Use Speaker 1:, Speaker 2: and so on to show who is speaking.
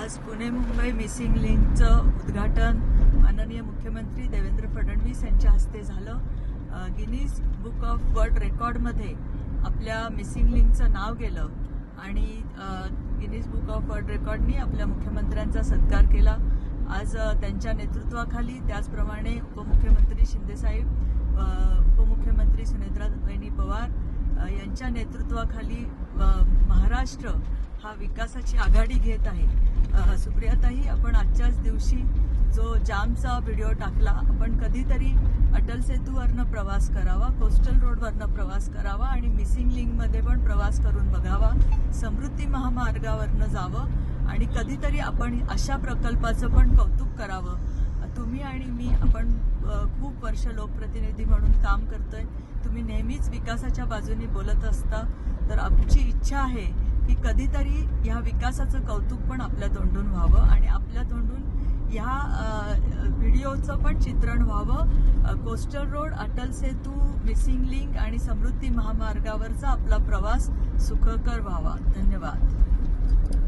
Speaker 1: आज पुणे मुंबई मिसिंग लिंकचं उद्घाटन माननीय मुख्यमंत्री देवेंद्र फडणवीस यांच्या हस्ते झालं। गिनीज बुक ऑफ वर्ल्ड रेकॉर्डमध्ये आपल्या मिसिंग लिंकचं नाव गेलं आणि गिनीज बुक ऑफ वर्ल्ड रेकॉर्डनी आपल्या मुख्यमंत्र्यांचा सत्कार केला। आज त्यांच्या नेतृत्वाखाली त्याचप्रमाणे उपमुख्यमंत्री शिंदेसाहेब, उपमुख्यमंत्री सुनेत्राताई पवार यांच्या नेतृत्वाखाली महाराष्ट्र हा विकासाची आघाडी घेत आहे। सुप्रियाताई, आपण आजच्याच दिवशी जो जामचा व्हिडिओ टाकला, आपण कधीतरी अटल सेतूवरनं प्रवास करावा, कोस्टल रोडवरनं प्रवास करावा आणि मिसिंग लिंकमध्ये पण प्रवास करून बघावा, समृद्धी महामार्गावरनं जावं आणि कधीतरी आपण अशा प्रकल्पाचं पण कौतुक करावं। तुम्ही आणि मी आपण खूप वर्ष लोकप्रतिनिधी म्हणून काम करतोय, तुम्ही नेहमीच विकासाच्या बाजूनी बोलत असता, तर आमची इच्छा आहे की कधीतरी ह्या विकासाचं कौतुक पण आपल्या तोंडून व्हावं आणि आपल्या तोंडून ह्या व्हिडिओचं पण चित्रण व्हावं। Coastal road, Atal Setu, missing link आणि समृद्धी महामार्गावरचा आपला प्रवास सुखकर व्हावा। धन्यवाद।